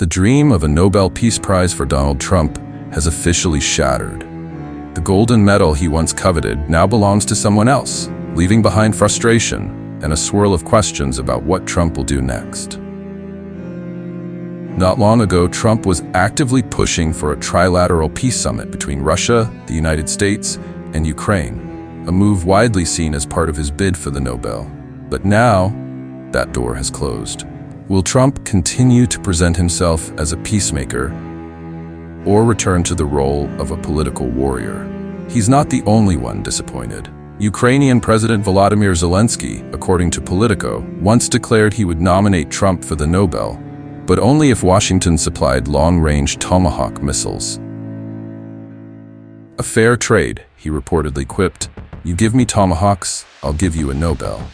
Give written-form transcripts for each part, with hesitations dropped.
The dream of a Nobel Peace Prize for Donald Trump has officially shattered. The golden medal he once coveted now belongs to someone else, leaving behind frustration and a swirl of questions about what Trump will do next. Not long ago, Trump was actively pushing for a trilateral peace summit between Russia, the United States, and Ukraine, a move widely seen as part of his bid for the Nobel. But now, that door has closed. Will Trump continue to present himself as a peacemaker or return to the role of a political warrior? He's not the only one disappointed. Ukrainian President Volodymyr Zelensky, according to Politico, once declared he would nominate Trump for the Nobel, but only if Washington supplied long-range Tomahawk missiles. A fair trade, he reportedly quipped. You give me Tomahawks, I'll give you a Nobel.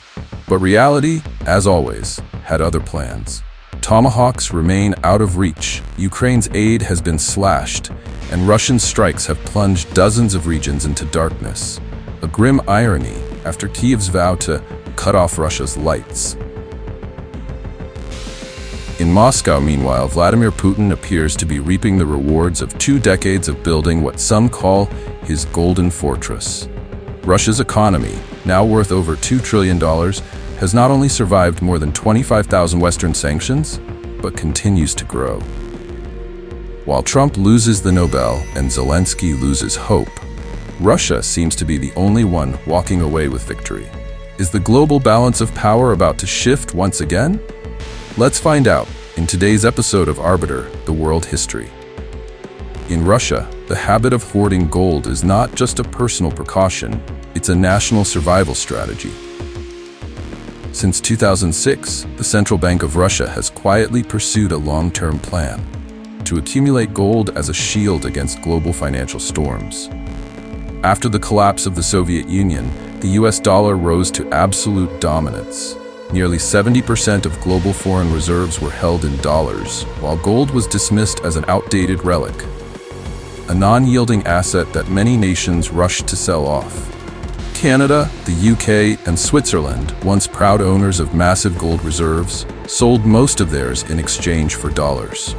But reality, as always, had other plans. Tomahawks remain out of reach, Ukraine's aid has been slashed, and Russian strikes have plunged dozens of regions into darkness. A grim irony after Kyiv's vow to cut off Russia's lights. In Moscow, meanwhile, Vladimir Putin appears to be reaping the rewards of 2 decades of building what some call his golden fortress. Russia's economy, now worth over $2 trillion, has not only survived more than 25,000 Western sanctions, but continues to grow. While Trump loses the Nobel and Zelensky loses hope, Russia seems to be the only one walking away with victory. Is the global balance of power about to shift once again? Let's find out in today's episode of Arbiter, the World History. In Russia, the habit of hoarding gold is not just a personal precaution, it's a national survival strategy. Since 2006, the Central Bank of Russia has quietly pursued a long-term plan to accumulate gold as a shield against global financial storms. After the collapse of the Soviet Union, the US dollar rose to absolute dominance. Nearly 70% of global foreign reserves were held in dollars, while gold was dismissed as an outdated relic, a non-yielding asset that many nations rushed to sell off. Canada, the UK, and Switzerland, once proud owners of massive gold reserves, sold most of theirs in exchange for dollars.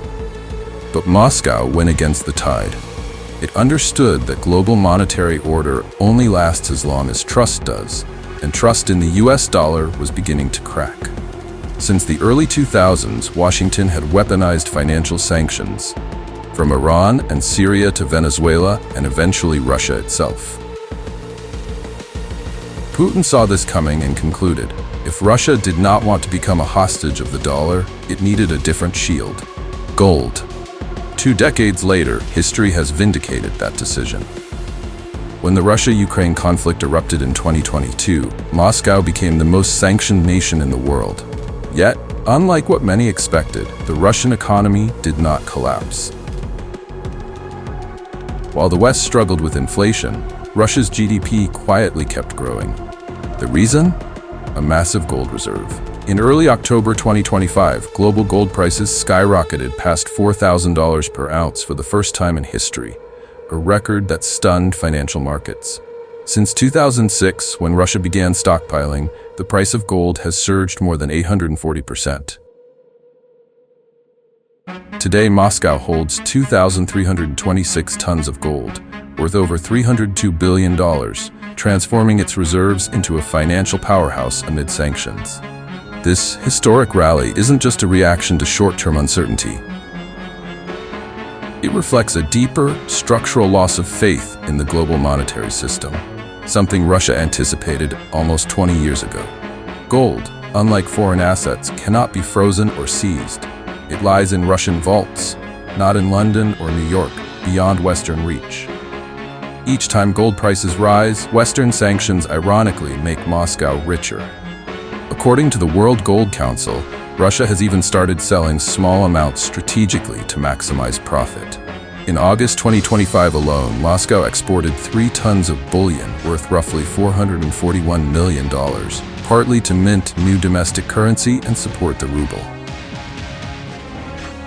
But Moscow went against the tide. It understood that global monetary order only lasts as long as trust does, and trust in the US dollar was beginning to crack. Since the early 2000s, Washington had weaponized financial sanctions, from Iran and Syria to Venezuela and eventually Russia itself. Putin saw this coming and concluded, if Russia did not want to become a hostage of the dollar, it needed a different shield: gold. 2 decades later, history has vindicated that decision. When the Russia-Ukraine conflict erupted in 2022, Moscow became the most sanctioned nation in the world. Yet, unlike what many expected, the Russian economy did not collapse. While the West struggled with inflation, Russia's GDP quietly kept growing. The reason? A massive gold reserve. In early October 2025, global gold prices skyrocketed past $4,000 per ounce for the first time in history, a record that stunned financial markets. Since 2006, when Russia began stockpiling, the price of gold has surged more than 840%. Today, Moscow holds 2,326 tons of gold, worth over $302 billion, transforming its reserves into a financial powerhouse amid sanctions. This historic rally isn't just a reaction to short-term uncertainty. It reflects a deeper, structural loss of faith in the global monetary system, something Russia anticipated almost 20 years ago. Gold, unlike foreign assets, cannot be frozen or seized. It lies in Russian vaults, not in London or New York, beyond Western reach. Each time gold prices rise, Western sanctions ironically make Moscow richer. According to the World Gold Council, Russia has even started selling small amounts strategically to maximize profit. In August 2025 alone, Moscow exported 3 tons of bullion worth roughly $441 million, partly to mint new domestic currency and support the ruble.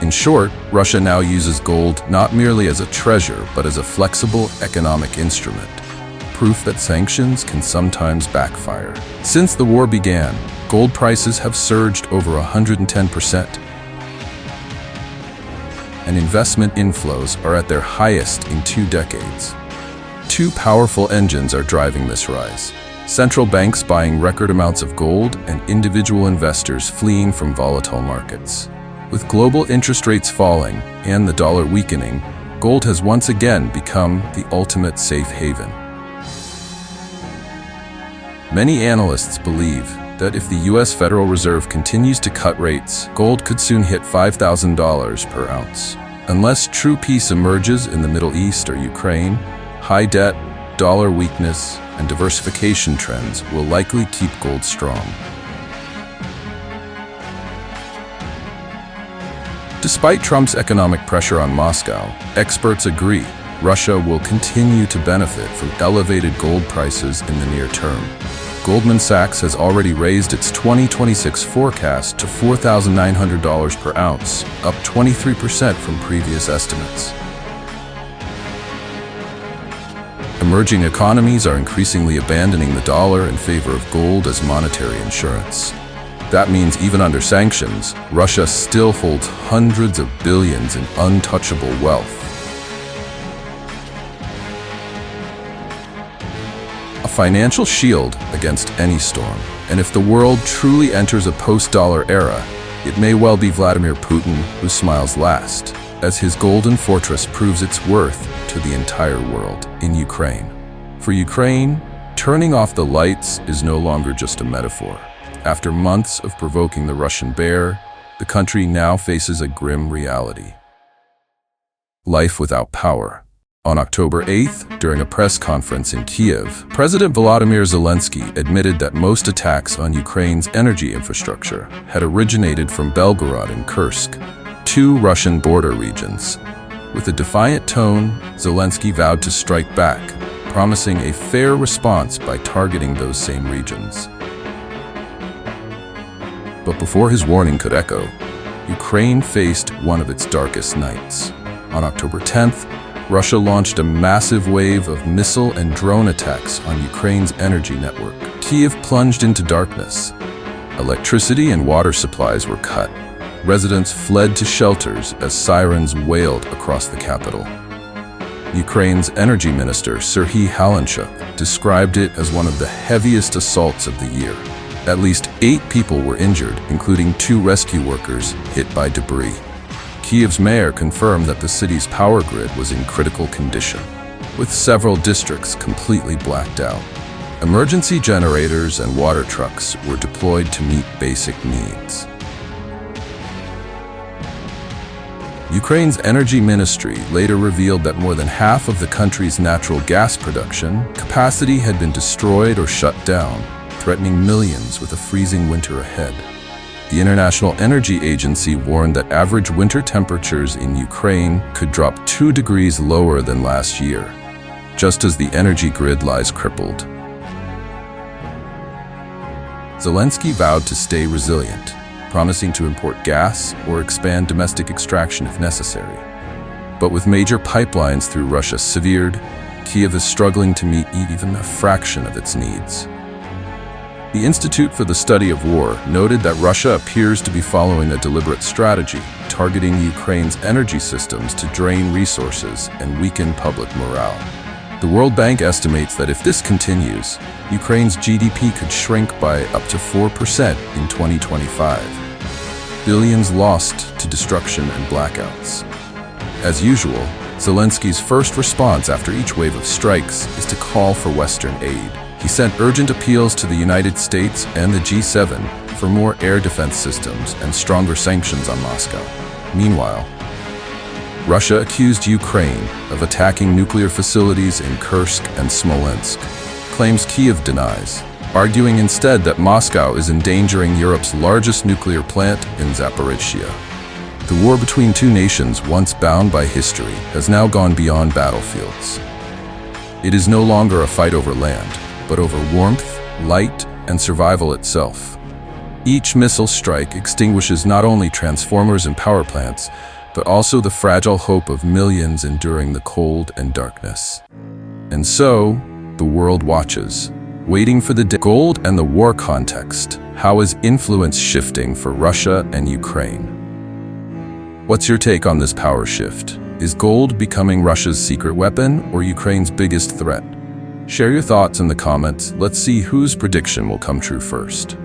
In short, Russia now uses gold not merely as a treasure, but as a flexible economic instrument, proof that sanctions can sometimes backfire. Since the war began, gold prices have surged over 110%. and investment inflows are at their highest in 2 decades. Two powerful engines are driving this rise: central banks buying record amounts of gold and individual investors fleeing from volatile markets. With global interest rates falling and the dollar weakening, gold has once again become the ultimate safe haven. Many analysts believe that if the U.S. Federal Reserve continues to cut rates, gold could soon hit $5,000 per ounce. Unless true peace emerges in the Middle East or Ukraine, high debt, dollar weakness, and diversification trends will likely keep gold strong. Despite Trump's economic pressure on Moscow, experts agree Russia will continue to benefit from elevated gold prices in the near term. Goldman Sachs has already raised its 2026 forecast to $4,900 per ounce, up 23% from previous estimates. Emerging economies are increasingly abandoning the dollar in favor of gold as monetary insurance. That means even under sanctions, Russia still holds hundreds of billions in untouchable wealth. A financial shield against any storm. And if the world truly enters a post-dollar era, it may well be Vladimir Putin who smiles last, as his golden fortress proves its worth to the entire world in Ukraine. For Ukraine, turning off the lights is no longer just a metaphor. After months of provoking the Russian bear, the country now faces a grim reality: life without power. On October 8th, during a press conference in Kiev, President Volodymyr Zelensky admitted that most attacks on Ukraine's energy infrastructure had originated from Belgorod and Kursk, two Russian border regions. With a defiant tone, Zelensky vowed to strike back, promising a fair response by targeting those same regions. But before his warning could echo, Ukraine faced one of its darkest nights. On October 10th, Russia launched a massive wave of missile and drone attacks on Ukraine's energy network. Kiev plunged into darkness. Electricity and water supplies were cut. Residents fled to shelters as sirens wailed across the capital. Ukraine's energy minister, Serhiy Halenchuk, described it as one of the heaviest assaults of the year. At least 8 people were injured, including 2 rescue workers hit by debris. Kiev's mayor confirmed that the city's power grid was in critical condition, with several districts completely blacked out. Emergency generators and water trucks were deployed to meet basic needs. Ukraine's energy ministry later revealed that more than half of the country's natural gas production capacity had been destroyed or shut down, threatening millions with a freezing winter ahead. The International Energy Agency warned that average winter temperatures in Ukraine could drop 2 degrees lower than last year, just as the energy grid lies crippled. Zelensky vowed to stay resilient, promising to import gas or expand domestic extraction if necessary. But with major pipelines through Russia severed, Kiev is struggling to meet even a fraction of its needs. The Institute for the Study of War noted that Russia appears to be following a deliberate strategy, targeting Ukraine's energy systems to drain resources and weaken public morale. The World Bank estimates that if this continues, Ukraine's GDP could shrink by up to 4% in 2025. Billions lost to destruction and blackouts. As usual, Zelensky's first response after each wave of strikes is to call for Western aid. He sent urgent appeals to the United States and the G7 for more air defense systems and stronger sanctions on Moscow. Meanwhile, Russia accused Ukraine of attacking nuclear facilities in Kursk and Smolensk, claims Kiev denies, arguing instead that Moscow is endangering Europe's largest nuclear plant in Zaporizhzhia. The war between two nations, once bound by history, has now gone beyond battlefields. It is no longer a fight over land, but over warmth, light, and survival itself. Each missile strike extinguishes not only transformers and power plants, but also the fragile hope of millions enduring the cold and darkness. And so, the world watches, waiting for the gold and the war context. How is influence shifting for Russia and Ukraine? What's your take on this power shift? Is gold becoming Russia's secret weapon or Ukraine's biggest threat? Share your thoughts in the comments. Let's see whose prediction will come true first.